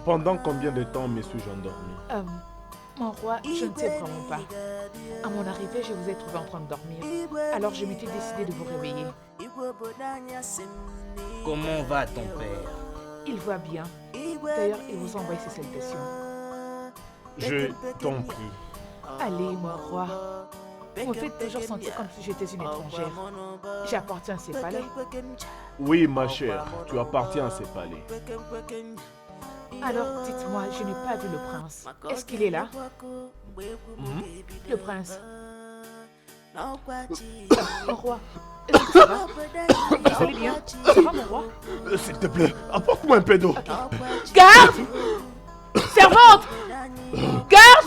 Pendant combien de temps me suis-je endormi? Mon roi, je ne sais vraiment pas. À mon arrivée, je vous ai trouvé en train de dormir. Alors je m'étais décidé de vous réveiller. Comment va ton père? Il va bien. D'ailleurs, il vous envoie ses salutations. Je t'en prie. Allez, mon roi. Vous me faites toujours sentir comme si j'étais une étrangère. J'appartiens à ces palais. Oui, ma chère, tu appartiens à ces palais. Alors, dites-moi, je n'ai pas vu le prince. Est-ce qu'il est là? Le prince. Mon roi, est-ce que ça va? Vous allez bien? Ça va, mon roi? S'il te plaît, apporte-moi un peu d'eau. Okay. Garde! Servante! Garde!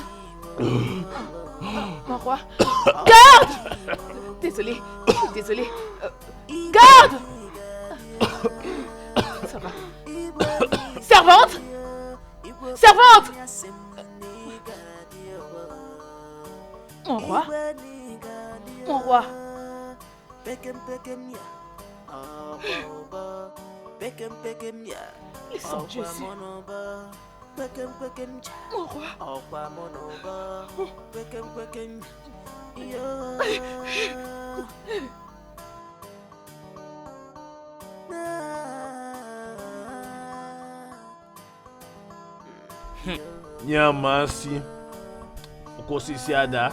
Mon roi, garde! Désolé, désolé. Garde! Ça va. Servante! Servante! Mon roi? Mon roi? Ils sont Jésus. Mon roi? Nyamasi. Okosisiada.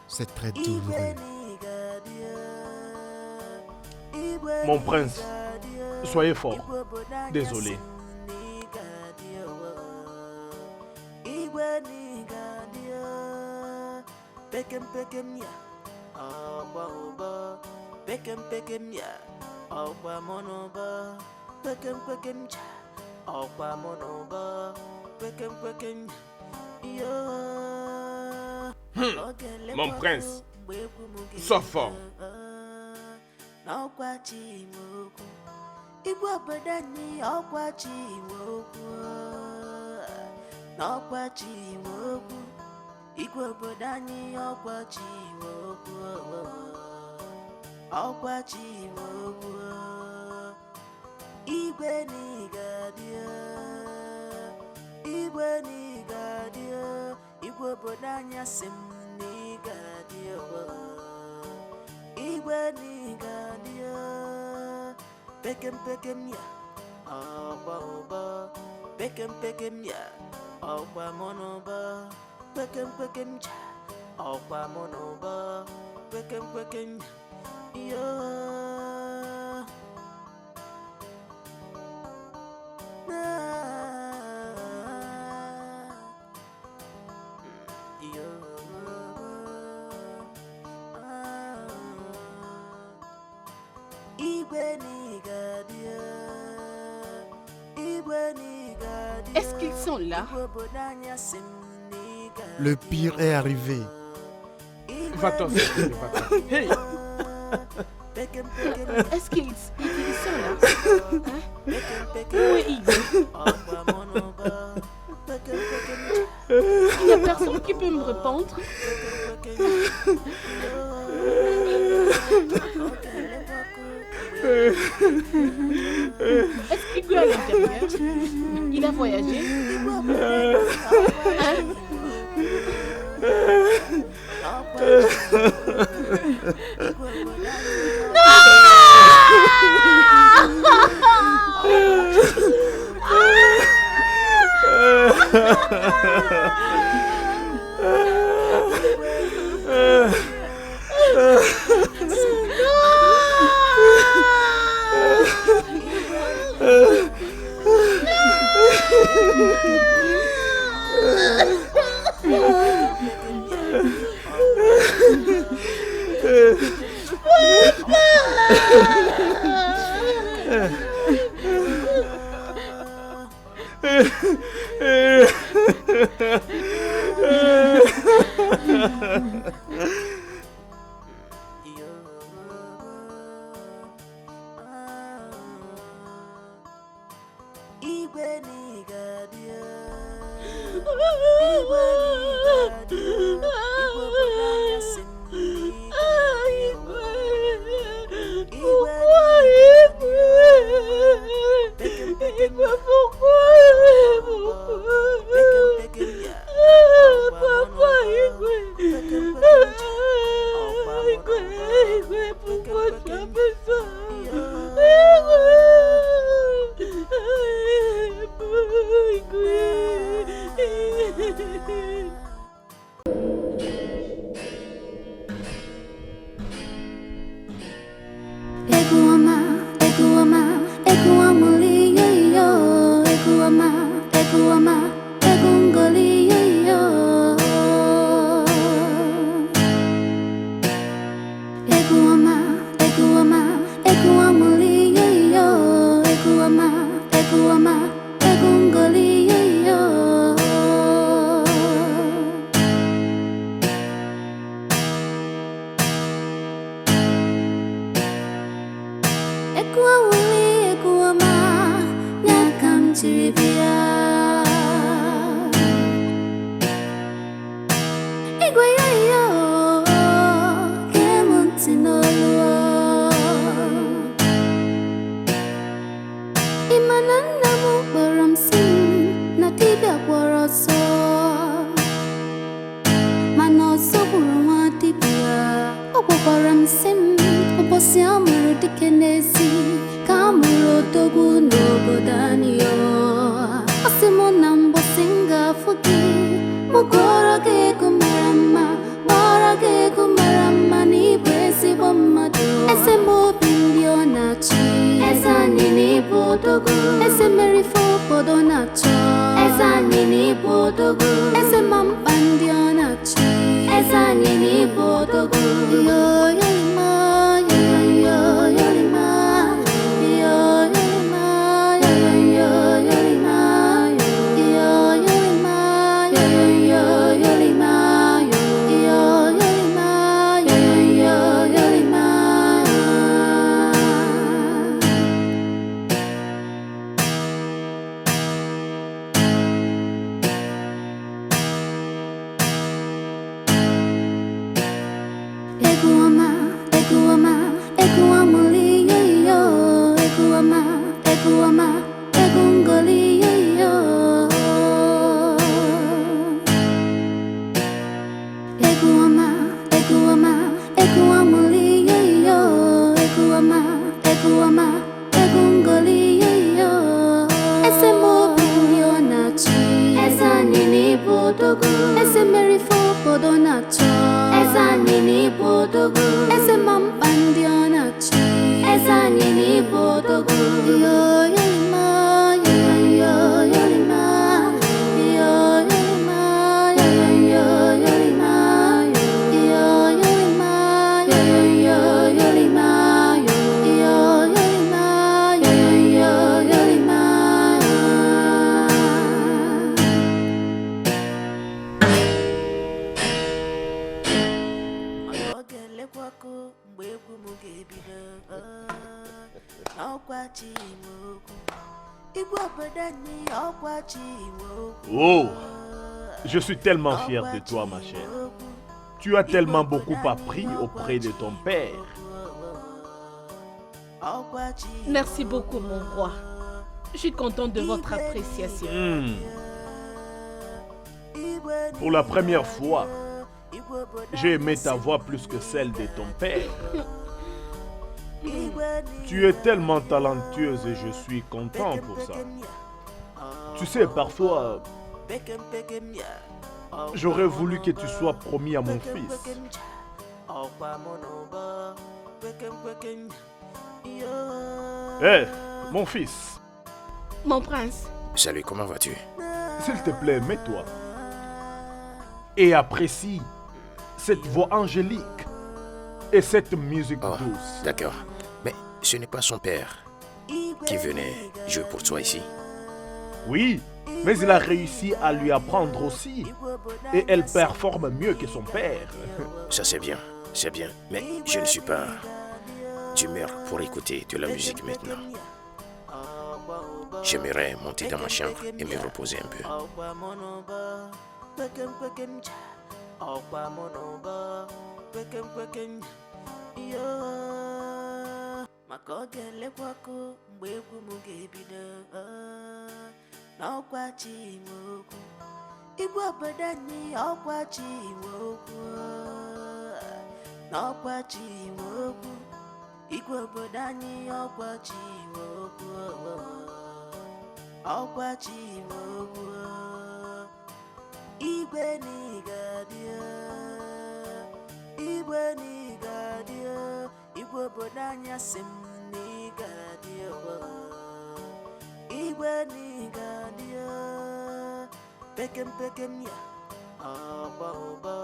C'est très douloureux. Mon prince, soyez fort. Désolé. Mon prince, sois fort. Est-ce qu'ils sont là? Le pire est arrivé. Va-t'en, va-t'en. Hey. Est-ce qu'ils sont là? Hein? Où est Igor? Il n'y a personne qui peut me répondre. Est-ce qu'il est à l'intérieur? Il a voyagé? Hein? Oh, je suis tellement fier de toi, ma chère. Tu as tellement beaucoup appris auprès de ton père. Merci beaucoup, mon roi. Je suis contente de votre appréciation. Pour la première fois, j'ai aimé ta voix plus que celle de ton père. Tu es tellement talentueuse et je suis content pour ça. Tu sais, parfois, j'aurais voulu que tu sois promis à mon fils. Hé, mon fils. Mon prince. Salut, comment vas-tu? S'il te plaît, mets-toi. Et apprécie cette voix angélique et cette musique douce. D'accord. Mais ce n'est pas son père qui venait jouer pour toi ici? Oui, Mais il a réussi à lui apprendre aussi. Et elle performe mieux que son père. Ça c'est bien, mais je ne suis pas d'humeur pour écouter de la musique maintenant. J'aimerais monter dans ma chambre et me reposer un peu. Igwe obodo anyị ọkwa chi nwe okwu n'ọkwa chi nwe okwu Igwe obodo anyị ọkwa chi nwe okwu ọkwa chi nwe okwu Igwe n'ịgadio Igwe n'ịgadio Igwe obodo anyị asị m n'ịgadio Igwe n'ịgadio Pekem ya, ọgba ụba.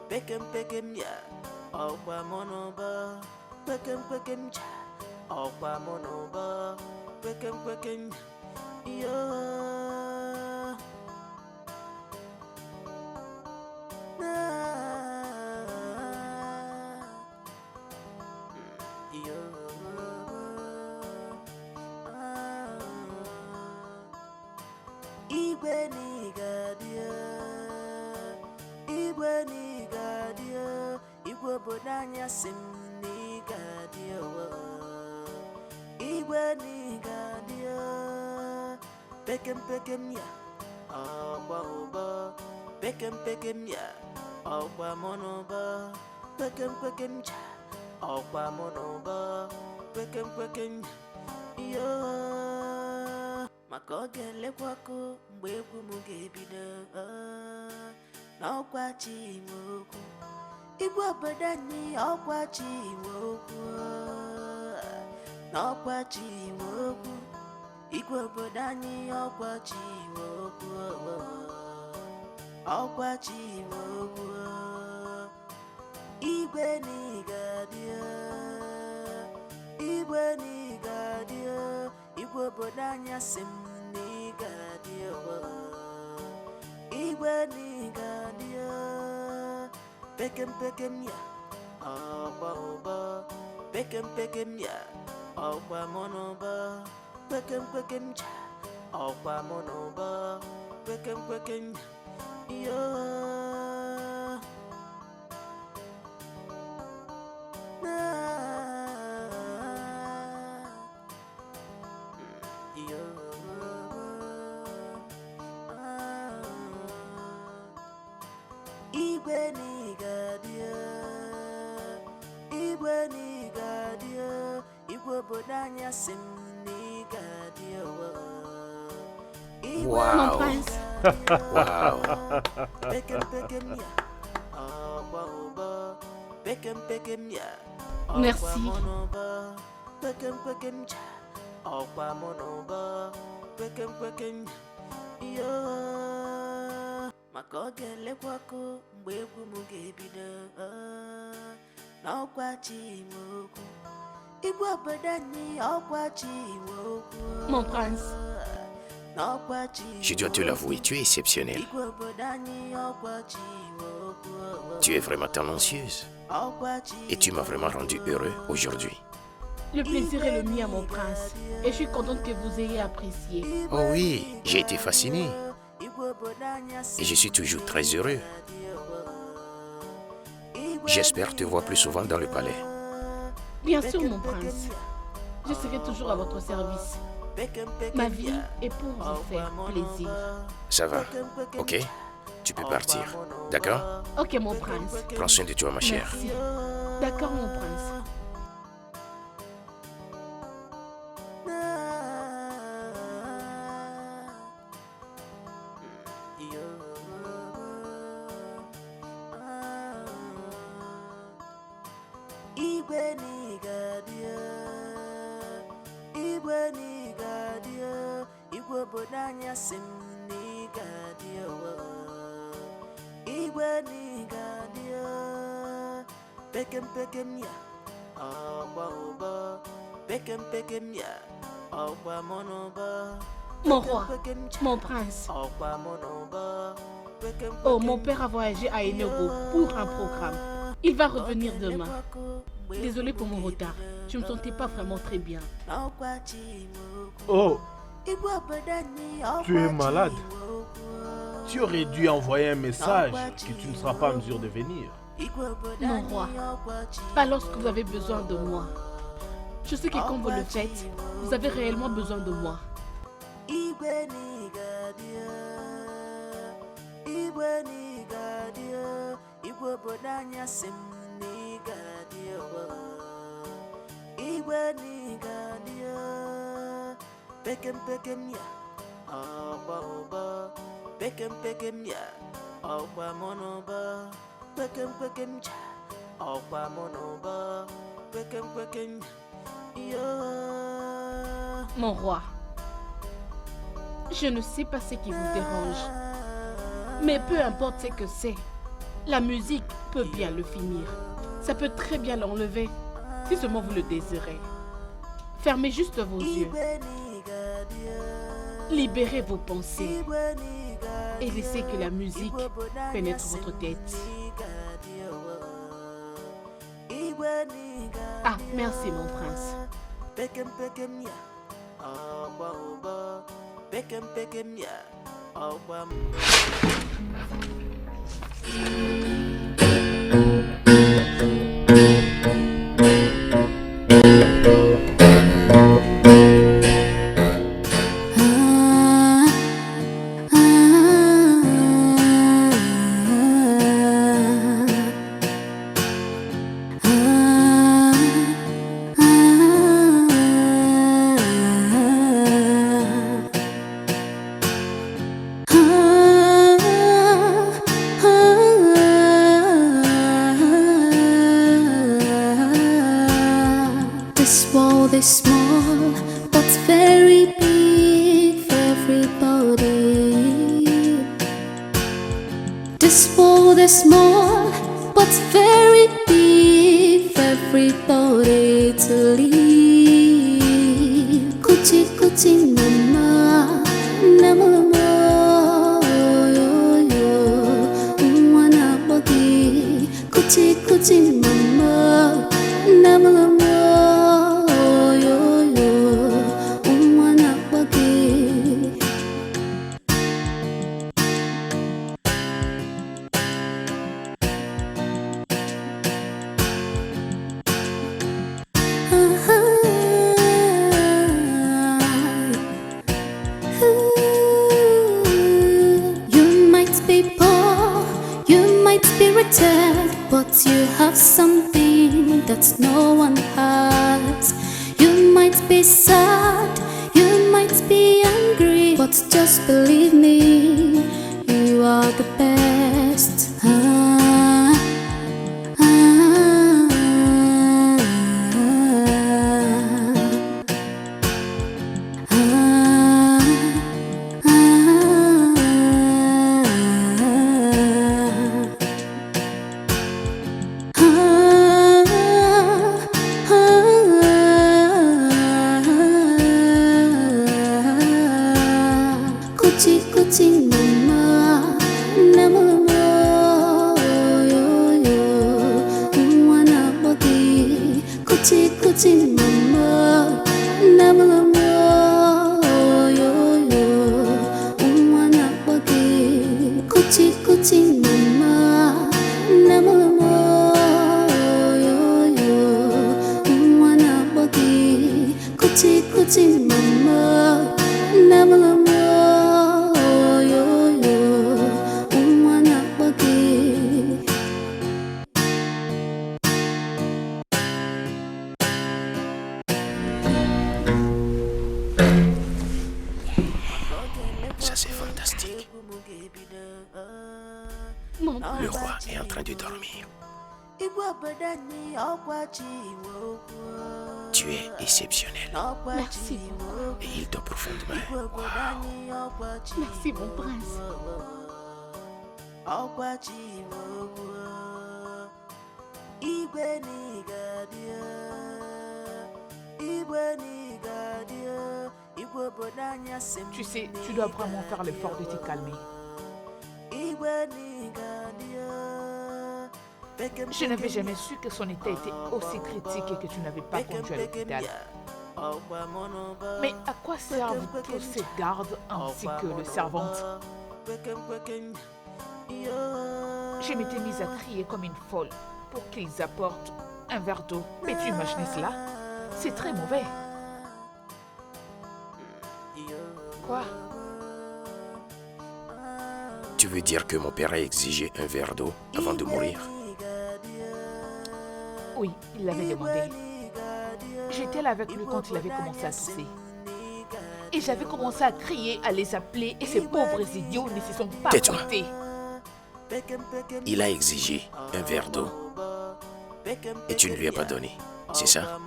Pekem ya, ọgba mọnụba. Pekem ja, ọgba mọnụba. Pekem yo. Igwe n'ịgadio Igwe n'ịgadio Igwe obodo anyị asị m n'ịgadio Igwe n'ịgadio Pekem ya ọgba ụba Pekem ya ọgba mọnụba Pekem ja ọgba mọnụba Pekem yo Maka ọ ga-elekwa ọkụ mgbe egwu m ga-ebido n'ọkwa chi nwe okwu Igwe obodo anyị ọkwa chi nwe okwu n'ọkwa chi nwe okwu Igwe obodo anyị ọkwa chi nwe okwu ọkwa chi nwe okwu Igwe n'ịgadio Igwe n'ịgadio Igwe obodo anyị asị m n'ịgadio Igwe n'ịgadio Pekem ya ọgba ụba Pekem ya ọgba mọnụba Pekem ja ọgba mọnụba Pekem yo Igwe n'ịgadio Igwe n'ịgadio Igwe obodo anyị asị m n'ịgadio Mon prince. Wow. Pekem ya ọgba ụba Pekem ya Merci. Pekem ja ọgba mọnụba Pekem yo Maka ọ ga-elekwa ọkụ mgbe egwu m ga-ebido n'ọkwa chi nwe okwu Igwe obodo anyị ọkwa chi nwe okwu Mon prince. n'ọkwa chi Je dois te l'avouer, tu es exceptionnelle. Igwe obodo anyị ọkwa chi nwe okwu Tu es vraiment talentueuse. ọkwa chi Et tu m'as vraiment rendu heureux aujourd'hui. Le plaisir est le mien, mon prince. Et je suis contente que vous ayez apprécié. Oh oui, j'ai été fasciné. Igwe obodo anyị asị Et je suis toujours très heureux. J'espère te voir plus souvent dans le palais. Bien sûr, mon prince. Je serai toujours à votre service. Ma vie est pour vous faire plaisir. Ça va, ok? Tu peux partir, d'accord? Ok, mon prince. Prends soin de toi, ma chère. Merci. D'accord, mon prince. Igwe n'ịgadio Igwe n'ịgadio Igwe obodo anyị asị m n'ịgadio Igwe n'ịgadio Pekem ya ọgba ụba Pekem ya ọgba mọnụba Mon roi, mon prince. Oh, mon père a voyagé à Enugu pour un programme. Il va revenir demain. Désolée pour mon retard. Je ne me sentais pas vraiment très bien. Oh, tu es malade. Tu aurais dû envoyer un message que tu ne seras pas en mesure de venir. Mon roi, pas lorsque vous avez besoin de moi. Je sais que quand vous le faites, vous avez réellement besoin de moi. Mon roi, je ne sais pas ce qui vous dérange, mais peu importe ce que c'est, la musique peut bien le finir. Ça peut très bien l'enlever, si seulement vous le désirez. Fermez juste vos yeux. Libérez vos pensées et laissez que la musique pénètre votre tête. Ah, merci mon prince. This world is small, but very big for everybody. This world is small, but very big for everybody to live. Kuchi kuchi mama, namama, yo yo, umwana bagi. Kuchi kuchi mama, namama. But you have something that no one has. You might be sad, you might be angry, but just believe me, you are the best. Ça c'est fantastique. Le roi est en train de dormir. Tu es exceptionnel. Merci. Et il dort profondément. Merci mon prince. Tu sais, tu dois vraiment faire l'effort de te calmer. Je n'avais jamais su que son état était aussi critique et que tu n'avais pas conduit à l'hôpital. Mais à quoi servent tous ces gardes ainsi que les servantes? Je m'étais mise à crier comme une folle pour qu'ils apportent un verre d'eau. Mais tu imagines cela? C'est très mauvais. Quoi? Tu veux dire que mon père a exigé un verre d'eau avant de mourir? Oui, il l'avait demandé. J'étais là avec lui quand il avait commencé à tousser. Et j'avais commencé à crier, à les appeler, et ces pauvres idiots ne se sont pas Tais-toi. arrêtés. Il a exigé un verre d'eau et tu ne lui as pas donné, c'est ça?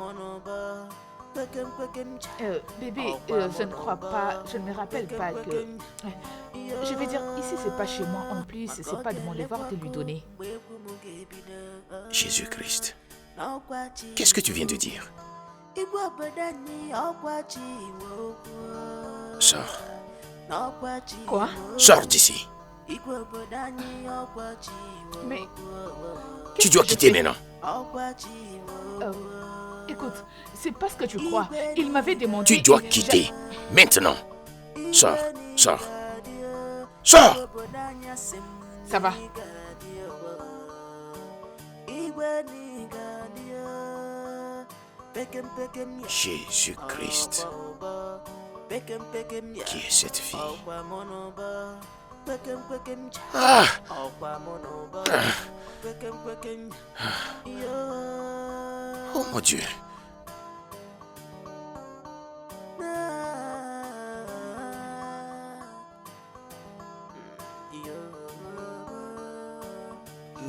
Bébé, je ne crois pas, je ne me rappelle pas que... Je vais dire, ici c'est pas chez moi en plus, c'est pas de mon devoir de lui donner. Jésus-Christ, qu'est-ce que tu viens de dire? Sors, Quoi? sors d'ici. Mais... Tu qu'est-ce dois que je quitter fais? maintenant. Écoute, c'est pas ce que tu crois. Il m'avait demandé... Tu dois et quitter maintenant. Sors, sors. Sors! Ça va. Jésus-Christ. Qui est cette fille? Ah! Oh mon Dieu.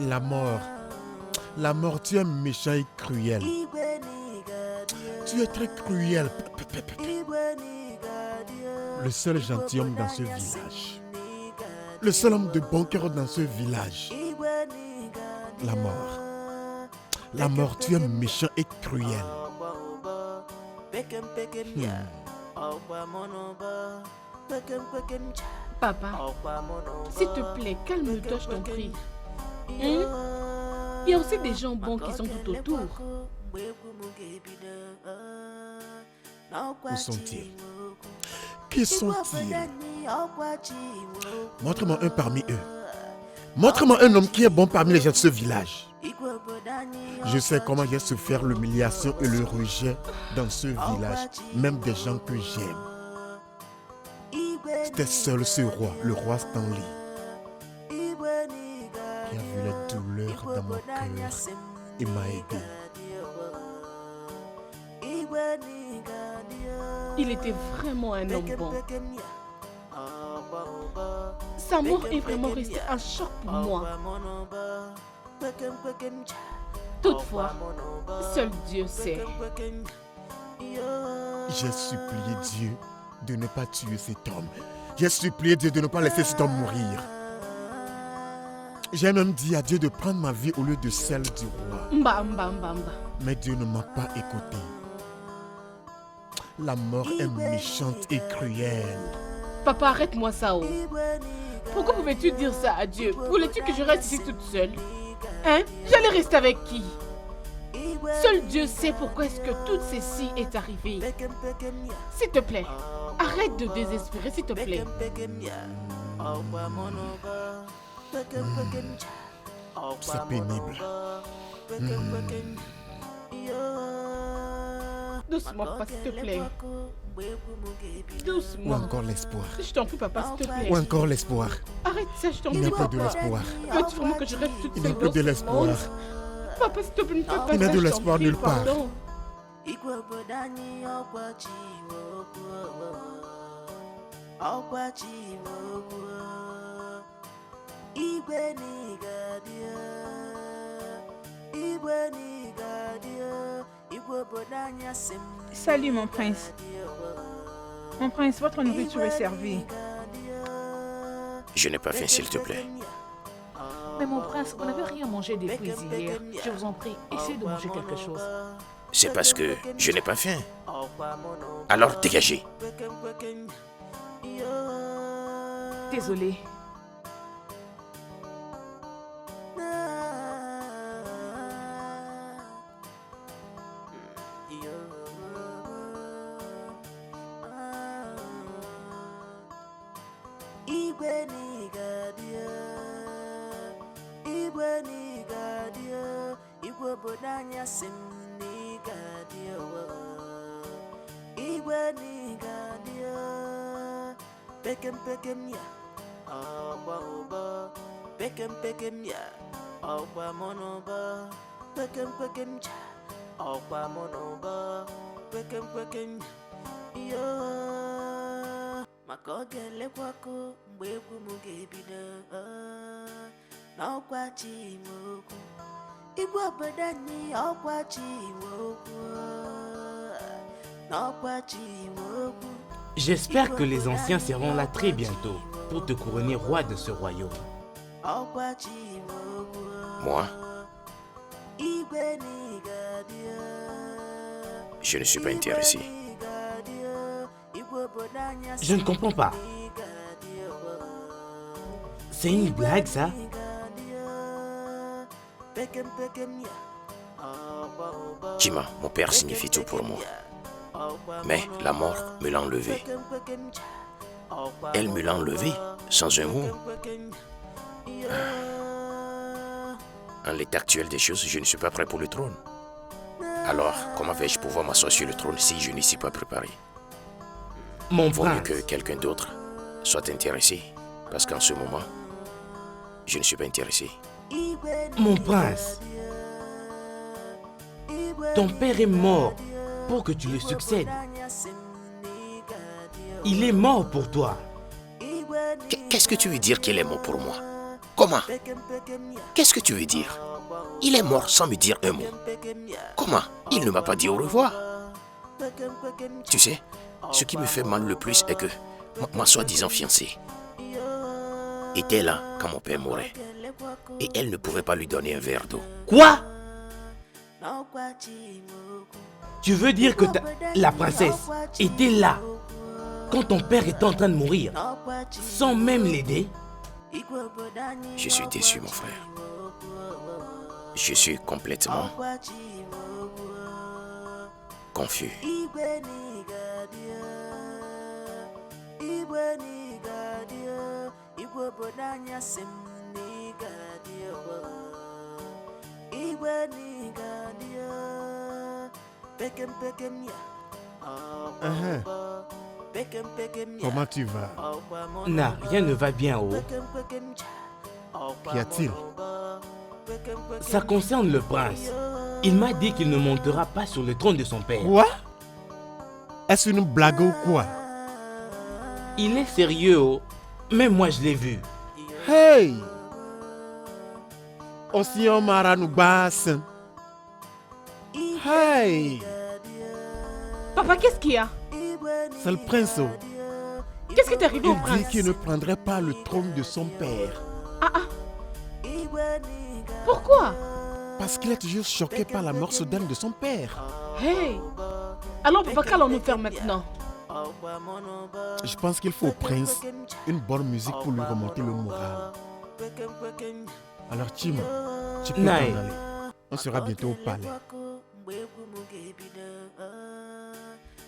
La mort. La mort, tu es méchant et cruel. Tu es très cruel. Le seul gentilhomme dans ce village. Le seul homme de bon cœur dans ce village. La mort. La mort, tu es méchant et cruel. Papa, s'il te plaît, calme-toi, je t'en prie. Il y a aussi des gens bons qui sont tout autour. Où sont-ils? Qui sont-ils? Montre-moi un parmi eux. Montre-moi un homme qui est bon parmi les gens de ce village. Je sais comment j'ai souffert l'humiliation et le rejet dans ce village, même des gens que j'aime. C'était seul ce roi, le roi Stanley, qui a vu la douleur dans mon cœur et m'a aidé. Il était vraiment un homme bon. Sa mort est vraiment restée un choc pour moi. Toutefois, seul Dieu sait. J'ai supplié Dieu de ne pas tuer cet homme. J'ai supplié Dieu de ne pas laisser cet homme mourir. J'ai même dit à Dieu de prendre ma vie au lieu de celle du roi. Mba. Mais Dieu ne m'a pas écouté. La mort est méchante et cruelle. Papa, arrête-moi ça, oh. Pourquoi pouvais-tu dire ça à Dieu? Voulais-tu que je reste ici toute seule? Hein? J'allais rester avec qui? Seul Dieu sait pourquoi est-ce que tout ceci est arrivé. S'il te plaît, arrête de désespérer, s'il te plaît. C'est pénible. Doucement, papa, s'il te plaît. Ou Doucement. encore l'espoir. Je t'en prie, papa, s'il te plaît. Ou encore l'espoir. Arrête ça, je t'en Il prie, n'y a pas de papa. l'espoir. Veux-tu vraiment que je reste toute Il seule n'y a que dans de ce l'espoir. monde? Papa, s'il te plaît, ne fais pas Il n'y a ça, de je t'en l'espoir prie, nulle part. pardon. Salut mon prince. Mon prince, votre nourriture est servie. Je n'ai pas faim, s'il te plaît. Mais mon prince, vous n'avez rien mangé depuis hier. Je vous en prie, essayez de manger quelque chose. C'est parce que je n'ai pas faim. Alors dégagez. Désolée. Pekem pekem ya, oba oba. Pekem ya, oba monoba. Pekem ya, oba monoba. Pekem yo. Makogele kwako mbwebu mugebida. N'ọkwa chimoku, igwe badani ọkwa chimoku. N'ọkwa chimoku. J'espère que les anciens seront là très bientôt pour te couronner roi de ce royaume. Moi, je ne suis pas intéressé. Je ne comprends pas. C'est une blague, ça? Chima, mon père signifie tout pour moi. Mais la mort me l'a enlevé. Elle me l'a enlevé sans un mot. En l'état actuel des choses, je ne suis pas prêt pour le trône. Alors, comment vais-je pouvoir m'asseoir sur le trône si je n'y suis pas préparé? Mon Vaut mieux prince. que quelqu'un d'autre soit intéressé, parce qu'en ce moment, je ne suis pas intéressé. Mon prince. Ton père est mort pour que tu le succèdes. Il est mort pour toi. Qu'est-ce que tu veux dire qu'il est mort pour moi? Comment? Qu'est-ce que tu veux dire? Il est mort sans me dire un mot. Comment? Il ne m'a pas dit au revoir. Tu sais, ce qui me fait mal le plus est que ma soi-disant fiancée était là quand mon père mourait. Et elle ne pouvait pas lui donner un verre d'eau. Quoi? Tu veux dire que la princesse était là quand ton père était en train de mourir, sans même l'aider? Je suis déçu, mon frère. Je suis complètement confus. Comment tu vas? Non, rien ne va bien, oh. Qu'y a-t-il? Ça concerne le prince. Il m'a dit qu'il ne montera pas sur le trône de son père. Quoi? Est-ce une blague ou quoi? Il est sérieux, oh. Même moi, je l'ai vu. Hey! Osion Maranubas. Hey! Papa, qu'est-ce qu'il y a? C'est le prince. Oh. Qu'est-ce qui t'est arrivé au Il dit prince? qu'il ne prendrait pas le trône de son père. Pourquoi? Parce qu'il est toujours choqué par la mort soudaine de son père. Hey! Alors papa, qu'allons-nous faire maintenant? Je pense qu'il faut au prince une bonne musique pour lui remonter le moral. Alors Chima, tu peux t'en Naï. aller. On sera bientôt au palais.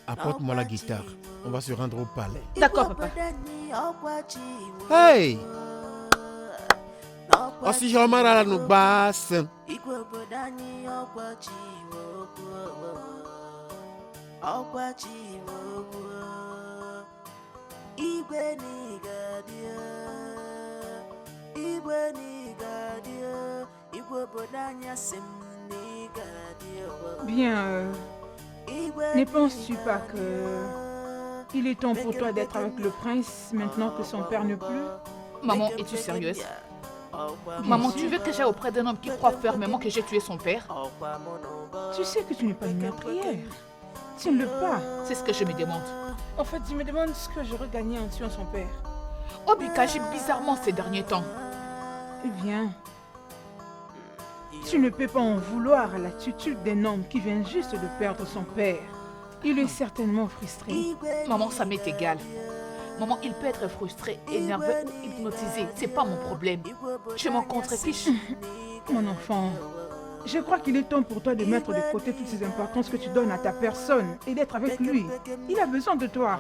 Apporte-moi la guitare. On va se rendre au palais. D'accord papa. Hey! Aussi Jomara la Nubas. Bien, ne penses-tu pas que il est temps pour toi d'être avec le prince maintenant que son père ne plus? Maman, es-tu sérieuse? Maman, tu veux que j'aille auprès d'un homme qui croit fermement que j'ai tué son père? Tu sais que tu n'es pas une meurtrière. Tiens-le pas. C'est ce que je me demande. En fait, je me demande ce que j'aurais gagné en tuant son père. Obi agit bizarrement ces derniers temps. Eh bien, tu ne peux pas en vouloir à l'attitude d'un homme qui vient juste de perdre son père. Il est certainement frustré. Maman, ça m'est égal. Maman, il peut être frustré, énervé ou hypnotisé. C'est pas mon problème. Je m'en contrefiche. Mon enfant, je crois qu'il est temps pour toi de mettre de côté toutes ces importances que tu donnes à ta personne et d'être avec lui. Il a besoin de toi.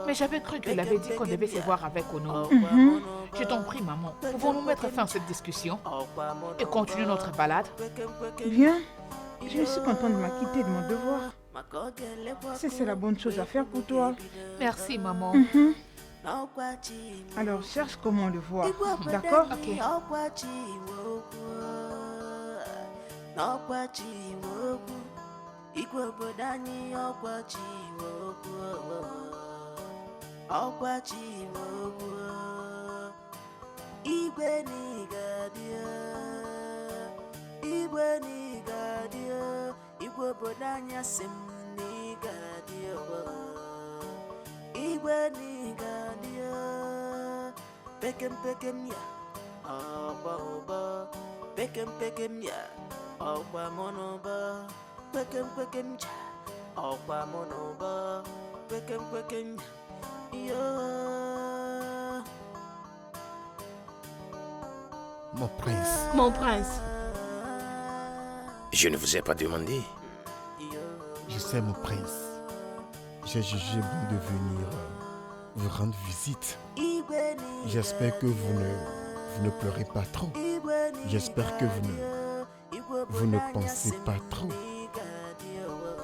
Mais j'avais cru qu'il avait dit qu'on devait se voir avec Ono. Je t'en prie, maman. Pouvons-nous mettre fin à cette discussion et continuer notre balade? Bien, je suis contente de m'acquitter de mon devoir. C'est la bonne chose à faire pour toi. Merci, maman. Alors, cherche comment on le voit. D'accord? Ok. Pekem pekem ya, oba oba. Pekem pekem ya, oba monoba. Pekem pekem ya, oba monoba. Pekem pekem ya. Mon prince, Mon prince, Je ne vous ai pas demandé. je sais mon prince. J'ai jugé bon de venir vous rendre visite. J'espère que vous ne pleurez pas trop. J'espère que vous ne pensez pas trop.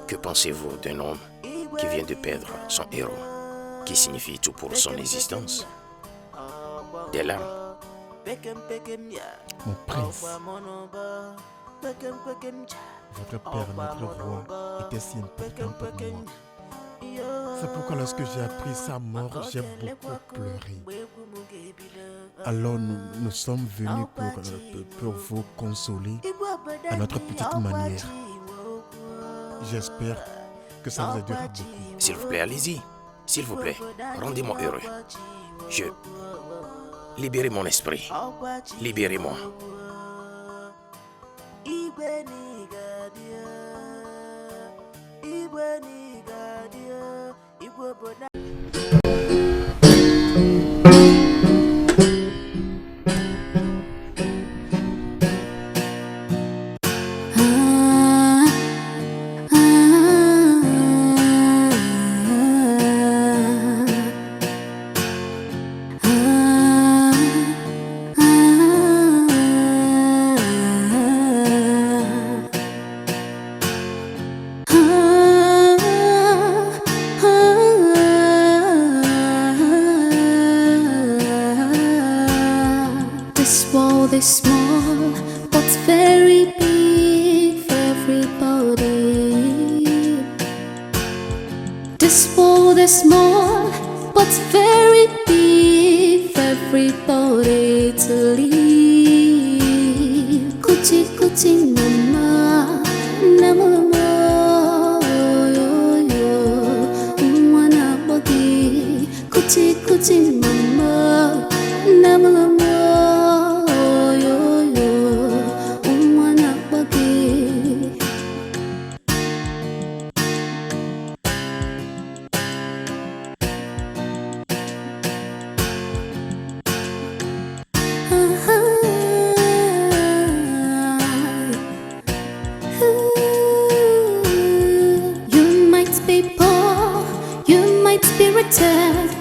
Que pensez-vous d'un homme qui vient de perdre son héros, qui signifie tout pour son existence? Des larmes. Mon prince, votre père, notre roi, était si important pour moi. C'est pourquoi lorsque j'ai appris sa mort, j'ai beaucoup pleuré. Alors nous sommes venus pour vous consoler à notre petite manière. J'espère que ça vous aidera beaucoup. S'il vous plaît, allez-y. S'il vous plaît, rendez-moi heureux. Libérez mon esprit. Libérez-moi. This world is small, but very big for everybody. This world is small, but very big for everybody to live. Kuchi kuchi nama, nama yo yo, umwana body. Kuchi kuchi mama, nama.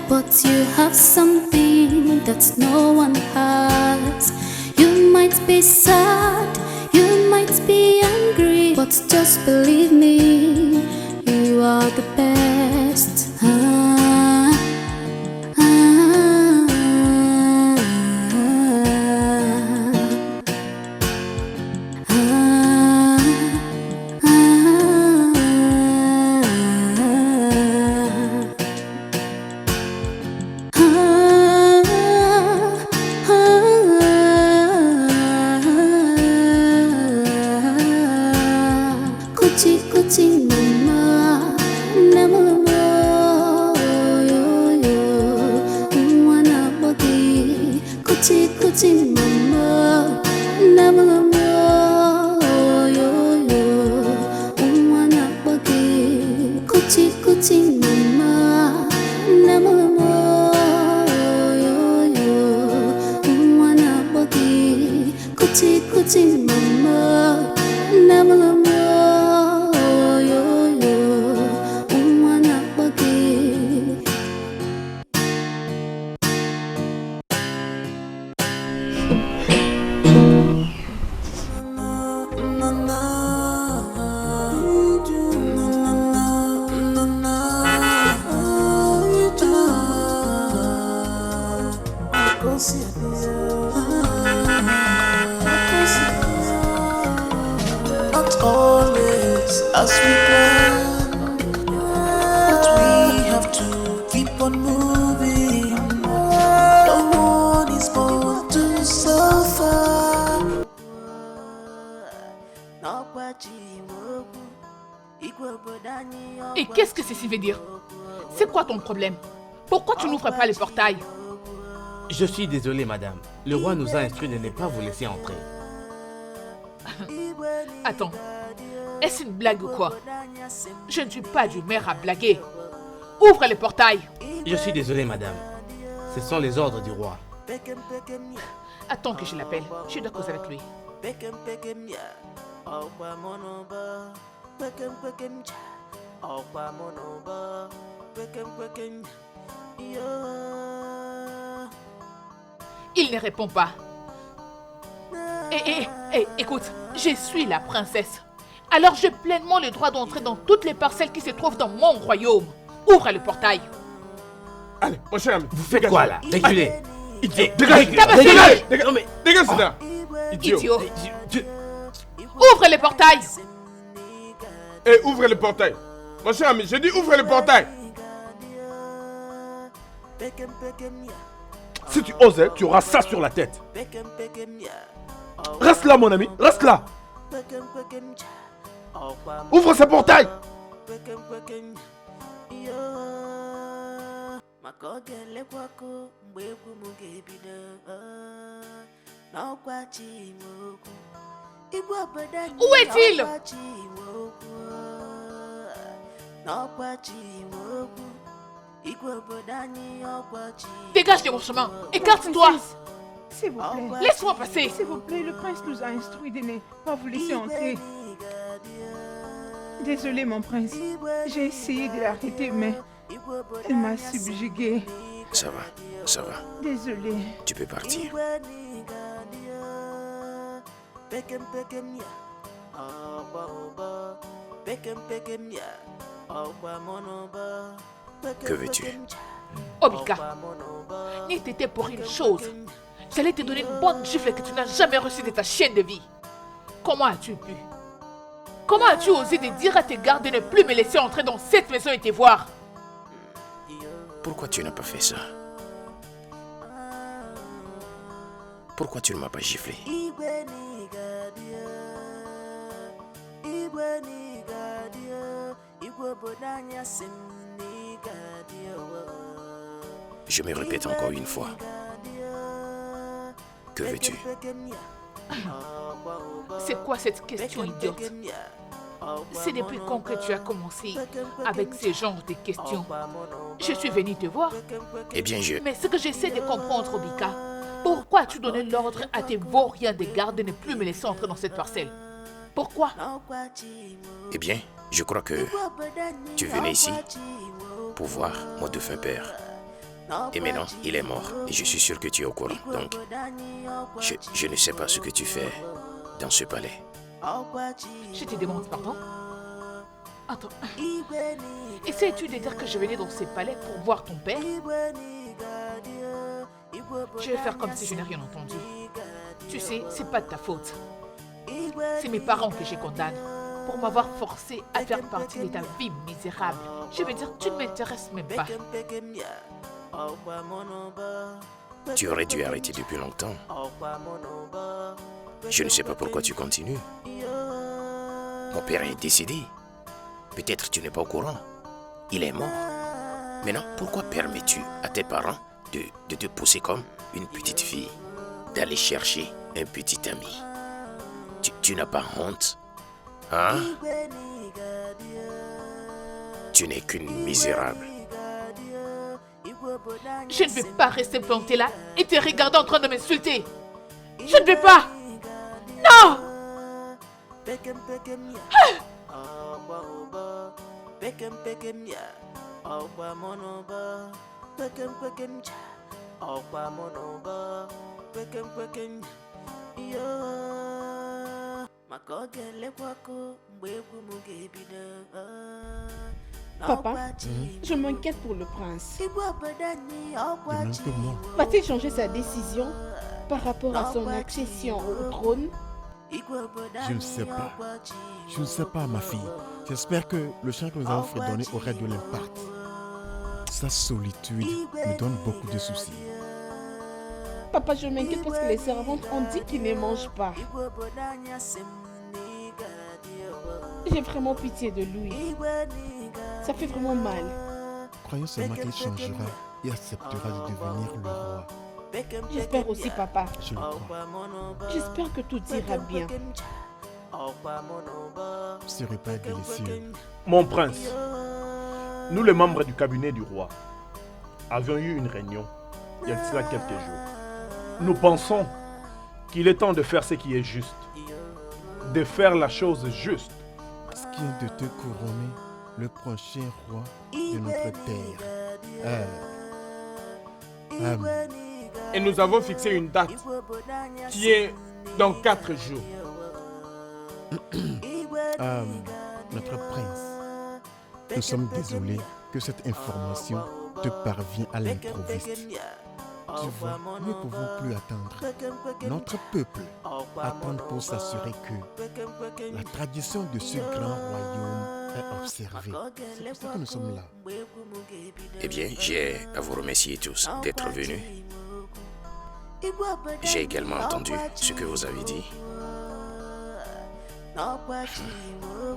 But you have something that no one has. You might be sad, you might be angry, but just believe me, you are the best. Kuchi kuchi mama, nama. as we plan, but we have to keep on moving. No one is born to suffer. Et qu'est-ce que ceci veut dire? C'est quoi ton problème? Pourquoi tu n'ouvres pas les portails? Je suis désolé, madame. Le roi nous a instruit de ne pas vous laisser entrer. Attends, est-ce une blague ou quoi? Je ne suis pas d'humeur à blaguer. Ouvre les portails. Je suis désolé, madame. Ce sont les ordres du roi. Attends que je l'appelle. Je dois causer avec lui. Il ne répond pas. Écoute, je suis la princesse. Alors j'ai pleinement le droit d'entrer dans toutes les parcelles qui se trouvent dans mon royaume. Ouvre le portail. Allez, mon cher ami. Vous faites quoi là? Reculez. Idiot. Dégage. Non mais, dégage ça. Idiot. Ouvre le portail. Et ouvre le portail. Mon cher ami, je dis ouvre le portail. Si tu osais, tu auras ça sur la tête. Reste là, mon ami, reste là. Ouvre ce portail. Où est-il? Dégage de mon chemin. Écarte-toi. S'il vous plaît. Laisse-moi passer. S'il vous plaît, le prince nous a instruit de ne pas vous laisser entrer. Désolé, mon prince. J'ai essayé de l'arrêter, mais elle m'a subjugué. Ça va, ça va. Désolé. Tu peux partir. Que veux-tu? Obika, n'était pour une chose. J'allais te donner une bonne gifle que tu n'as jamais reçue de ta chienne de vie. Comment as-tu pu? Comment as-tu osé de dire à tes gardes de ne plus me laisser entrer dans cette maison et te voir? Pourquoi tu n'as pas fait ça? Pourquoi tu ne m'as pas giflé? Je me répète encore une fois. Que veux-tu? C'est quoi cette question idiote? C'est depuis quand que tu as commencé avec ce genre de questions? Je suis venue te voir. Eh bien, Mais ce que j'essaie de comprendre, Obika, pourquoi as-tu donné l'ordre à tes vauriens de garde de ne plus me laisser entrer dans cette parcelle? Pourquoi? Eh bien, je crois que tu venais ici pour voir mon défunt père. Et maintenant, il est mort. Et je suis sûr que tu es au courant. Donc, je ne sais pas ce que tu fais dans ce palais. Je te demande pardon? Attends. Essayes-tu de dire que je venais dans ce palais pour voir ton père? Je vais faire comme si je n'ai rien entendu. Tu sais, c'est pas de ta faute. C'est mes parents que je condamne pour m'avoir forcé à faire partie de ta vie misérable. Je veux dire, tu ne m'intéresses même pas. Tu aurais dû arrêter depuis longtemps. Je ne sais pas pourquoi tu continues. Mon père est décédé. Peut-être tu n'es pas au courant. Il est mort. Maintenant, pourquoi permets-tu à tes parents de te pousser comme une petite fille, d'aller chercher un petit ami? Tu n'as pas honte? Hein? Tu n'es qu'une misérable. Je ne vais pas rester plantée là et te regarder en train de m'insulter. Je ne vais pas. Non! Papa, je m'inquiète pour le prince. Demande-moi. Va-t-il changer sa décision par rapport à son accession au trône? Je ne sais pas. Je ne sais pas, ma fille. J'espère que le chant que nous avons fredonné aurait de l'impact. Sa solitude me donne beaucoup de soucis. Papa, je m'inquiète parce que les servantes ont dit qu'ils ne mangent pas. J'ai vraiment pitié de lui. Ça fait vraiment mal. Croyons seulement qu'il changera et acceptera de devenir le roi. J'espère aussi, papa. Je le crois. J'espère que tout ira bien. Ce repas est délicieux. Mon prince, nous les membres du cabinet du roi avions eu une réunion il y a de cela quelques jours. Nous pensons qu'il est temps de faire ce qui est juste, de faire la chose juste. Ce qui est de te couronner le prochain roi de notre terre. Et nous avons fixé une date qui est dans 4 jours. Notre prince, nous sommes désolés que cette information te parvient à l'improviste. Tu vois, nous ne pouvons plus attendre. Notre peuple attend pour s'assurer que la tradition de ce grand royaume est observée. C'est pour ça que nous sommes là. Eh bien, j'ai à vous remercier tous d'être venus. J'ai également entendu ce que vous avez dit.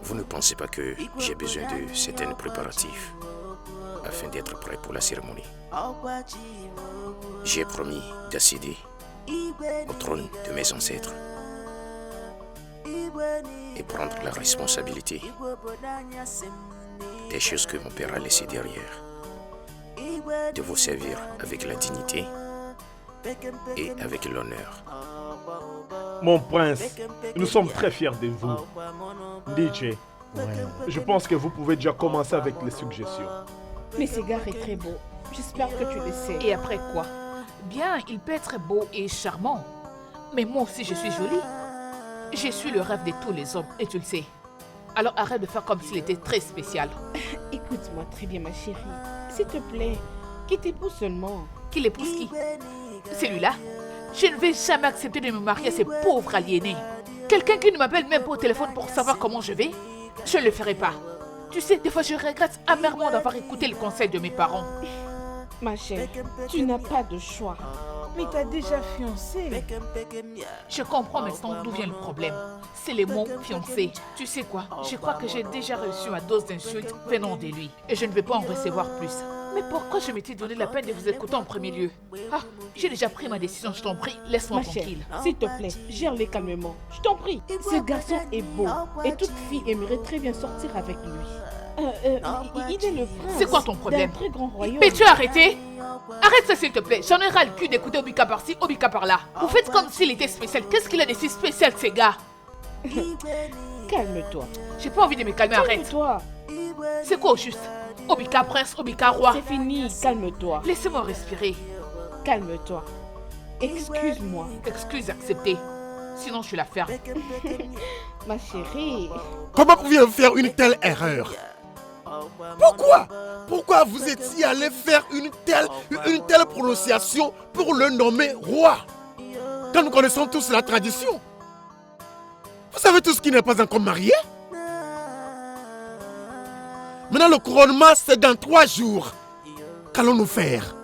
Vous ne pensez pas que j'ai besoin de certains préparatifs afin d'être prêt pour la cérémonie? J'ai promis d'accéder au trône de mes ancêtres et prendre la responsabilité des choses que mon père a laissées derrière, de vous servir avec la dignité et avec l'honneur. Mon prince, nous sommes très fiers de vous. DJ, je pense que vous pouvez déjà commencer avec les suggestions. Mais ce gars est très beau. J'espère que tu le sais. Et après quoi? Bien, il peut être beau et charmant. Mais moi aussi, je suis jolie. Je suis le rêve de tous les hommes, et tu le sais. Alors arrête de faire comme s'il était très spécial. Écoute-moi très bien, ma chérie. S'il te plaît, qu'il t'épouse seulement. Qu'il épouse qui? Celui-là? Je ne vais jamais accepter de me marier à ces pauvres aliénés. Quelqu'un qui ne m'appelle même pas au téléphone pour savoir comment je vais, je ne le ferai pas. Tu sais, des fois je regrette amèrement d'avoir écouté le conseil de mes parents. Ma chère, tu n'as pas de choix. Mais t'as déjà fiancé. Je comprends maintenant d'où vient le problème. C'est les mots fiancé. Tu sais quoi? Je crois que j'ai déjà reçu ma dose d'insultes venant de lui. Et je ne vais pas en recevoir plus. Mais pourquoi je m'étais donné la peine de vous écouter en premier lieu? Ah, j'ai déjà pris ma décision, je t'en prie. Laisse-moi Ma chère, tranquille. s'il te plaît, gère-les calmement. Je t'en prie. Ce garçon est beau. Et toute fille aimerait très bien sortir avec lui. Il est le prince. C'est quoi ton problème? D'un très grand royaume. Mais tu as arrêté? Arrête ça s'il te plaît. J'en ai ras le cul d'écouter Obika par-ci, Obika par-là. Vous faites comme s'il était spécial. Qu'est-ce qu'il a de si spécial ces gars? Calme-toi. J'ai pas envie de me calmer, arrête. Calme-toi. C'est quoi au juste? Obika prince, Obika roi. C'est fini, calme-toi. Laissez-moi respirer. Calme-toi. Excuse-moi. Excuse acceptée. Sinon je suis la ferme. Ma chérie. Comment pouviez-vous faire une telle erreur? Pourquoi vous étiez allé faire une telle prononciation pour le nommer roi? Quand nous connaissons tous la tradition. Vous savez tous qui n'est pas encore marié? Maintenant le couronnement c'est dans 3 jours. Qu'allons-nous faire?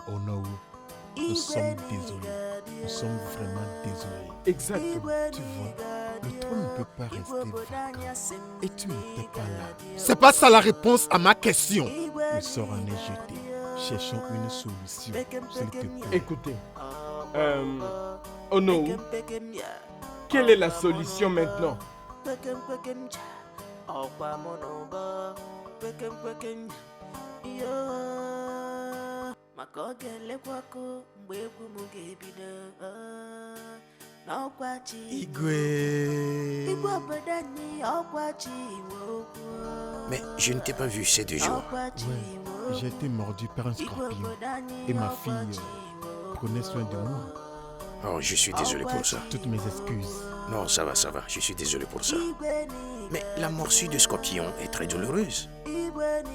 Onowu, nous sommes désolés. Nous sommes vraiment désolés. Exactement. Tu vois, le trône ne peut pas rester vacant. Et tu n'étais pas là. C'est pas ça la réponse à ma question. Le sort en est jeté. Cherchons une solution, s'il te plaît. Écoutez, Ono, quelle est la solution maintenant? Igwe. Mais je ne t'ai pas vu ces 2 jours. Ouais, j'ai été mordu par un scorpion. Et ma fille prenait soin de moi. Oh, je suis désolé pour ça. Toutes mes excuses. Non, ça va, je suis désolé pour ça. Mais la morsure de scorpion est très douloureuse.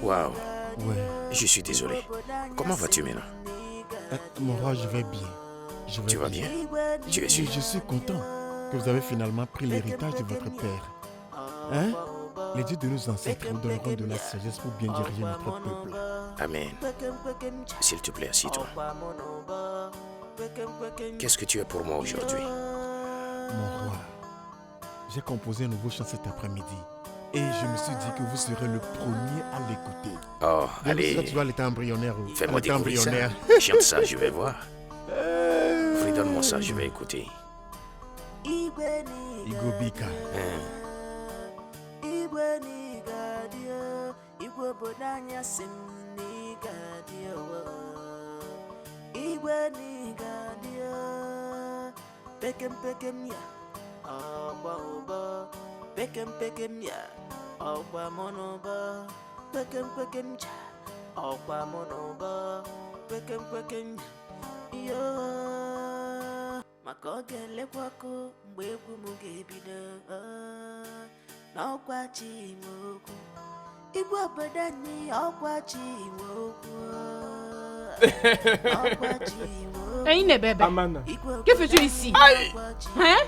Waouh, Ouais. je suis désolé. Comment vas-tu maintenant? Mon roi, je vais bien. Tu vas bien? Tu es Et sûr? je suis content que vous avez finalement pris l'héritage de votre père. Hein? Les dieux de nos ancêtres vous donneront de la sagesse pour bien diriger notre peuple. Amen. S'il te plaît, assis-toi. Qu'est-ce que tu as pour moi aujourd'hui? Mon roi, j'ai composé un nouveau chant cet après-midi. Et je me suis dit que vous serez le premier à l'écouter. Oh, Donc, allez, tu vois l'état embryonnaire. fais-moi l'état découvrir ça. embryonnaire. Chante ça, je vais voir. Donne-moi ça, je vais écouter. Igobika. Hein. maka ọ ga-elekwakọ mgbe egwu m ga-ebido n'ọkwa chi ime okwu igwe obodo anyị ọkwa chi ime okwu ọkwa chi ime okwu Aïne bébé, Amana. que fais-tu ici? Hein?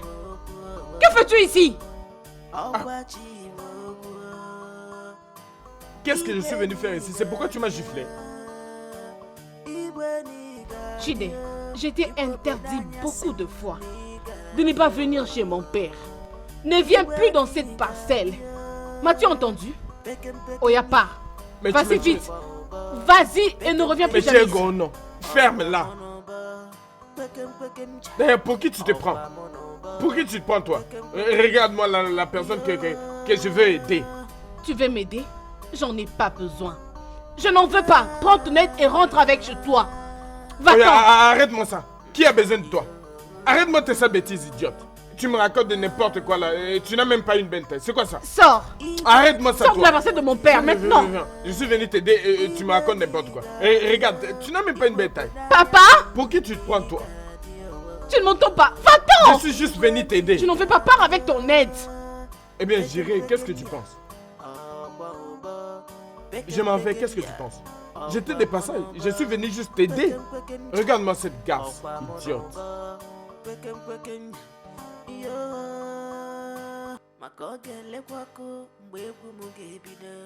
Que fais-tu ici? ọkwa chi ime okwu Qu'est-ce que je suis venu faire ici? C'est pourquoi tu m'as giflé. Chide, je t'ai interdit beaucoup de fois de ne pas venir chez mon père. Ne viens plus dans cette parcelle. M'as-tu entendu? Oya, pars. Mais tu Vas-y me- vite. Vas-y et ne reviens Mais plus tu es jamais ici. gros, non. Ferme-la. D'ailleurs, pour qui tu te prends? Pour qui tu te prends, toi? Regarde-moi la personne que je veux aider. Tu veux m'aider? J'en ai pas besoin. Je n'en veux pas. Prends ton aide et rentre avec chez toi. Va-t'en. Arrête-moi ça. Qui a besoin de toi? Arrête-moi tes ça bêtises idiotes. Tu me racontes de n'importe quoi là. Et tu n'as même pas une belle tête. C'est quoi ça? Sors. Arrête-moi ça, Sors de toi. la parcelle de mon père maintenant. Viens. Je suis venu t'aider et tu me racontes n'importe quoi. Et regarde, tu n'as même pas une belle taille. Papa, Pour qui tu te prends, toi? tu ne m'entends pas. Va-t'en. Je suis juste venu t'aider. Tu n'en fais pas part avec ton aide. Eh bien, j'irai. Qu'est-ce que tu penses? Je m'en vais. Qu'est-ce que tu penses? J'étais de passage. Je suis venu juste t'aider. Regarde-moi cette garce, idiote. maka ọ ga-elekwakọ mgbe egwu m ga-ebido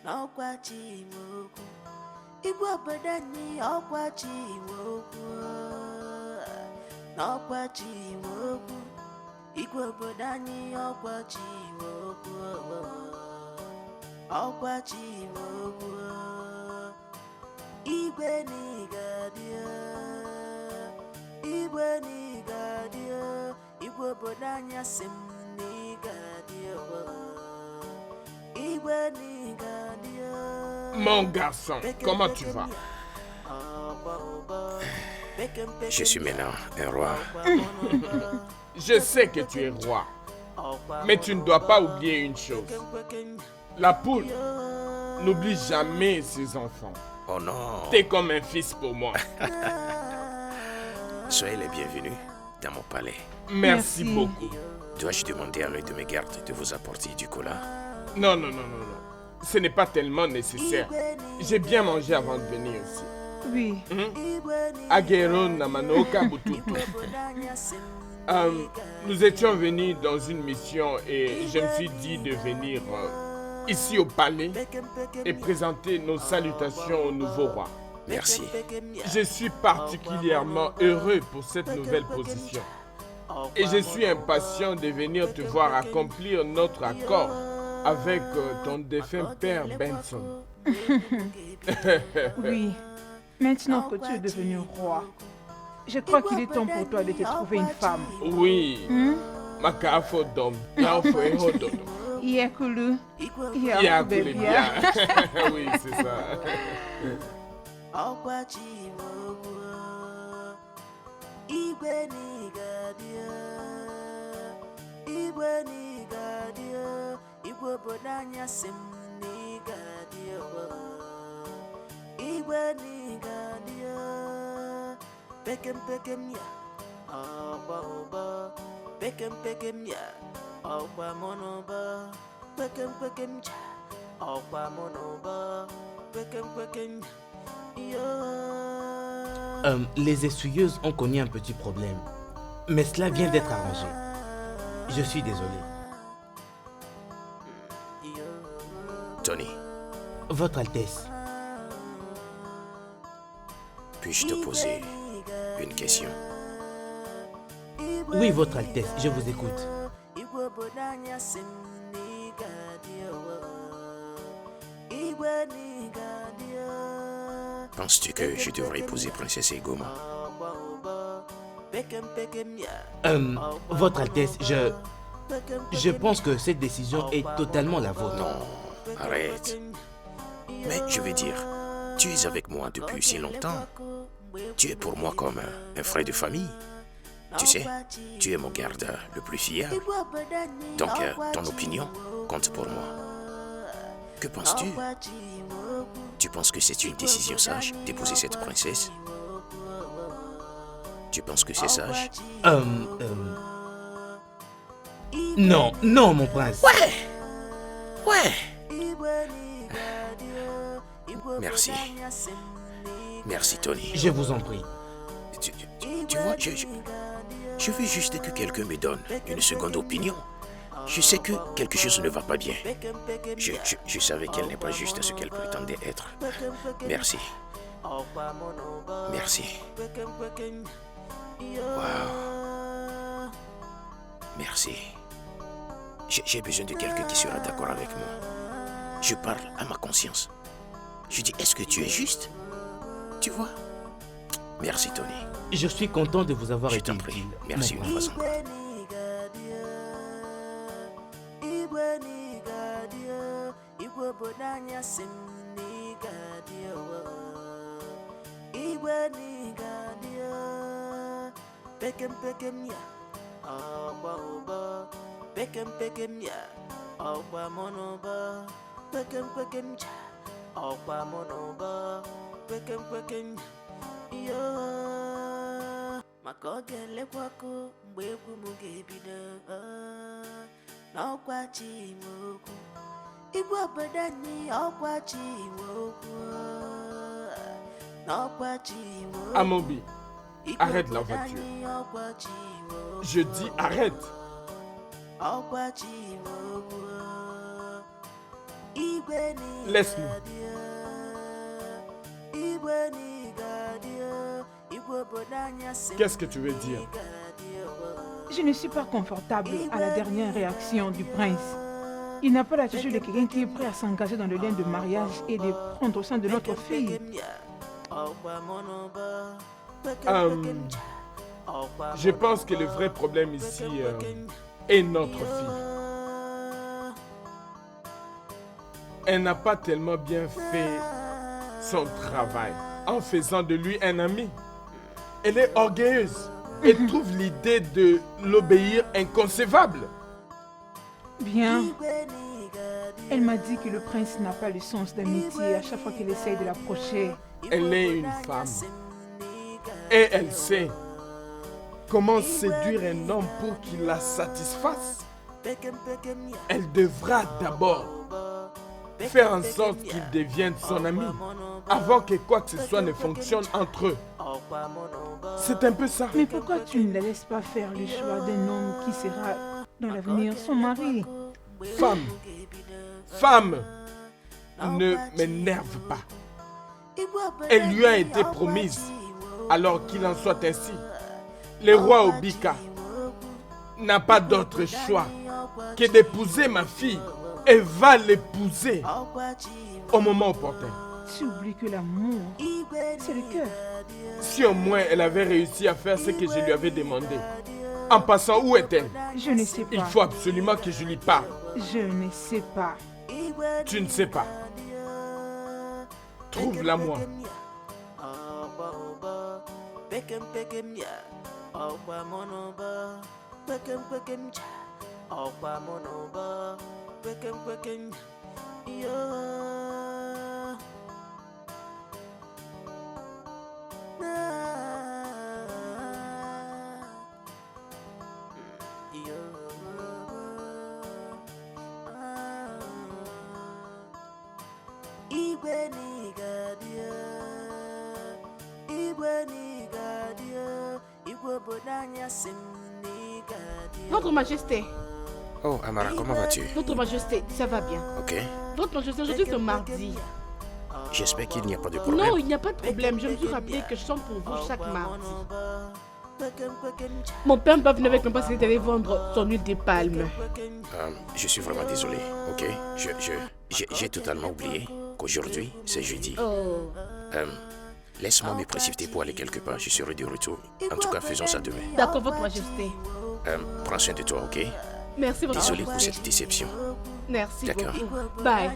n'ọkwa chi ime okwu igwe obodo anyị ọkwa chi ime okwu n'ọkwa chi ime okwu igwe obodo anyị ọkwa chi ime okwu ọkwa chi ime okwu igwe n'ịgadio igwe n'ịgadio igwe obodo anyị asị m n'ịgadio igwe n'ịgadio. Mon garçon, comment tu vas? Je suis maintenant un roi. Je sais que tu es roi. Mais tu ne dois pas oublier une chose. La poule n'oublie jamais ses enfants. Oh non. T'es comme un fils pour moi. Soyez les bienvenus dans mon palais. Merci beaucoup. Dois-je demander à l'un de mes gardes de vous apporter du cola? Non. Ce n'est pas tellement nécessaire. J'ai bien mangé avant de venir ici. Oui. Agero Namanoka Bututu. Nous étions venus dans une mission et je me suis dit de venir ici au palais et présenter nos salutations au nouveau roi. Merci. Je suis particulièrement heureux pour cette nouvelle position. Et je suis impatient de venir te voir accomplir notre accord avec ton défunt père Benson. Oui. Maintenant que tu es devenu roi, je crois qu'il est temps pour toi de te trouver une femme. Oui. Makafo dom. Yafo ehododo. Iekulu. Yakulebia. Oui, c'est ça. ọkwa chi ime okwu igwe n'ịgadio igwe n'ịgadio igwe obodo anyị asị m n'ịgadio igwe n'ịgadio pekem ya ọkwa ụbọ pekem ya ọkwa mụ n'ụbọ pekem ja ọkwa mụ n'ụbọ pekem ya. Les essuyeuses ont connu un petit problème. Mais cela vient d'être arrangé. Je suis désolé. Tony, Votre Altesse, puis-je te poser une question? oui, Votre Altesse, je vous écoute. Penses-tu que je devrais épouser Princesse Egoma? Votre Altesse, je pense que cette décision est totalement la vôtre. Non, arrête. Mais je veux dire, tu es avec moi depuis si longtemps. Tu es pour moi comme un frère de famille. Tu sais, tu es mon garde le plus fiable. Donc, ton opinion compte pour moi. Que penses-tu? Tu penses que c'est une décision sage d'épouser cette princesse? Tu penses que c'est sage? Non, non, mon prince. Ouais. Merci. Merci, Tony. Je vous en prie. Tu vois, je veux juste que quelqu'un me donne une seconde opinion. Je sais que quelque chose ne va pas bien. Je savais qu'elle n'est pas juste ce qu'elle prétendait être. Merci. Merci. Wow. Merci. J'ai besoin de quelqu'un qui sera d'accord avec moi. Je parle à ma conscience. Je dis, est-ce que tu es juste? Tu vois? Merci, Tony. Je suis content de vous avoir Je été t'en prie. utile. Merci mon une prince. fois encore. maka ọ ga-elekwakọ mgbe egwu m ga-ebido n'ọkwa chi nwe okwu igwe obodo anyị ọkwa chi nwe okwu n'ọkwa chi nwe okwu Amobi, arrête la voiture. ọkwa chi nwe okwu Je dis arrête. ọkwa chi nwe okwu igwe ni Laisse-nous. igwe ni gadio igwe obodo anyị asị Qu'est-ce que tu veux dire? Je ne suis pas confortable à la dernière réaction du prince. Il n'a pas l'attitude de quelqu'un qui est prêt à s'engager dans le lien de mariage et de prendre soin de notre fille. Je pense que le vrai problème ici est notre fille. Elle n'a pas tellement bien fait son travail en faisant de lui un ami. Elle est orgueilleuse et trouve l'idée de l'obéir inconcevable. Bien. Elle m'a dit que le prince n'a pas le sens d'amitié à chaque fois qu'elle essaye de l'approcher. Elle est une femme et elle sait comment séduire un homme pour qu'il la satisfasse. Elle devra d'abord faire en sorte qu'il devienne son ami avant que quoi que ce soit ne fonctionne entre eux. C'est un peu ça. Mais pourquoi tu ne la laisses pas faire le choix d'un homme qui sera dans l'avenir son mari? Femme, ne m'énerve pas. Elle lui a été promise, alors qu'il en soit ainsi. Le roi Obika n'a pas d'autre choix que d'épouser ma fille et va l'épouser au moment opportun. Tu oublies que l'amour, c'est le cœur. Si au moins elle avait réussi à faire ce que je lui avais demandé. En passant, où est-elle? Je ne sais pas. Il faut absolument que je lui parle. Je ne sais pas. Tu ne sais pas. Trouve-la moi. Igwe ni gadio, igwe ni Votre Majesté, Oh, Amara, comment vas-tu? Votre Majesté, ça va bien. Ok. Votre Majesté, aujourd'hui c'est mardi. J'espère qu'il n'y a pas de problème. Non, il n'y a pas de problème. Je me suis rappelé que je chante pour vous chaque mardi. Mon père ne va venir avec moi parce qu'il allait vendre son huile de palme. Je suis vraiment désolé, ok? J'ai totalement oublié qu'aujourd'hui, c'est jeudi. Oh. Laisse-moi me précipiter pour aller quelque part. Je serai de retour. En tout cas, faisons ça demain. D'accord, Votre Majesté. Prends soin de toi, ok? Merci, Votre Désolé Majesté. pour cette déception. Merci D'accord. beaucoup. Bye.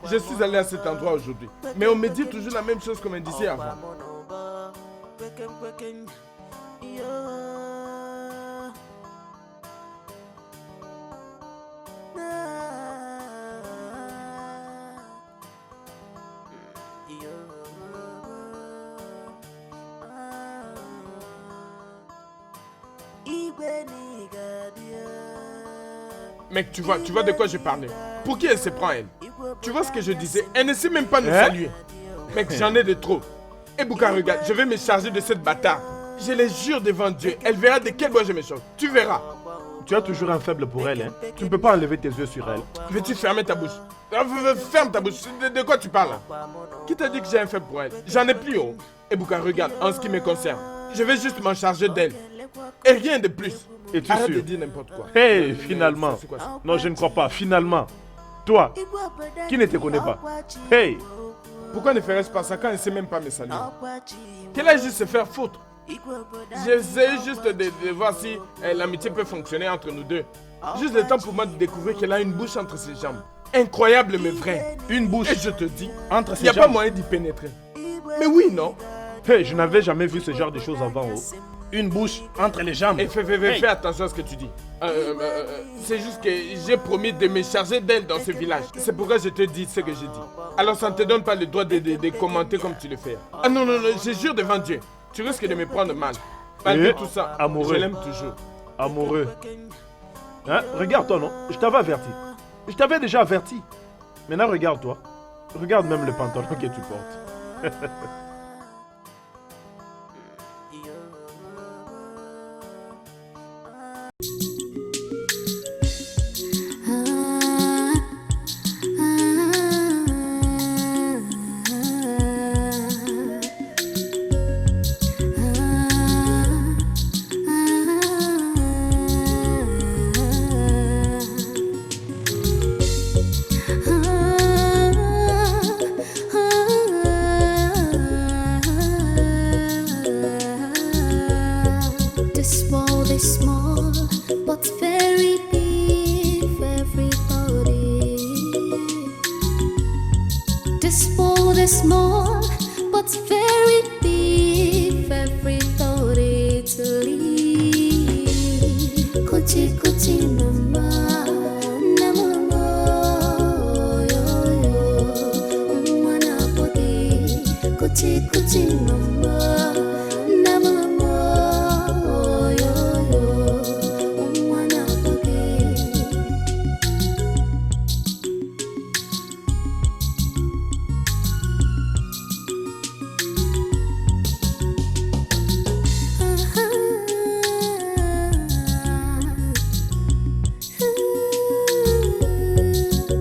Je suis allé à cet endroit aujourd'hui, mais on me dit toujours la même chose qu'on me disait avant. Mec, tu vois de quoi je parlais. Pour qui elle se prend, elle? Tu vois ce que je disais? Elle ne sait même pas nous saluer. Mec, j'en ai de trop. Et Bouka, regarde, je vais me charger de cette bâtarde. Je les jure devant Dieu, elle verra de quel bois je me charge. Tu verras. Tu as toujours un faible pour elle, hein. Tu ne peux pas enlever tes yeux sur elle. Veux-tu fermer ta bouche? Ferme ta bouche. De quoi tu parles? Qui t'a dit que j'ai un faible pour elle? J'en ai plus, oh. Et Bouka, regarde, en ce qui me concerne, je vais juste m'en charger d'elle. Et rien de plus. Et tu arrête sûr? de dire n'importe quoi. Hey, finalement. C'est quoi ça? Non, je ne crois pas. Finalement. Toi, qui ne te connaît pas. Hey. Pourquoi ne ferais-je pas ça quand elle ne sait même pas me saluer? Qu'elle aille juste se faire foutre. J'essaie juste de voir si l'amitié peut fonctionner entre nous deux. Juste le temps pour moi de découvrir qu'elle a une bouche entre ses jambes. Incroyable mais vrai. Une bouche Et je te dis, entre il ses n'y a jambes. pas moyen d'y pénétrer. Mais oui, non? Hey, je n'avais jamais vu ce genre de choses avant. Oh. Une bouche entre les jambes. Et fais attention à ce que tu dis. C'est juste que j'ai promis de me charger d'elle dans ce village. C'est pourquoi je te dis ce que j'ai dit. Alors ça ne te donne pas le droit de commenter comme tu le fais. Ah non, je jure devant Dieu. Tu risques de me prendre mal. Malgré tout ça, amoureux. Je l'aime toujours. Amoureux. Hein? Regarde-toi, non? Je t'avais averti. Je t'avais déjà averti. Maintenant, regarde-toi. Regarde même le pantalon que tu portes. This world is small, but very big for everybody. This world is small, but very big for everybody to leave. Kuchi kuchi mama, namama, yo yo, mwana podi. Kuchi kuchi mama, namama.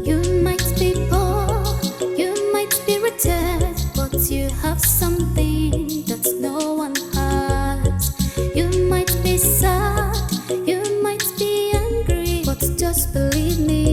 You might be poor, you might be rich, but you have something that no one has. You might be sad, you might be angry, but just believe me.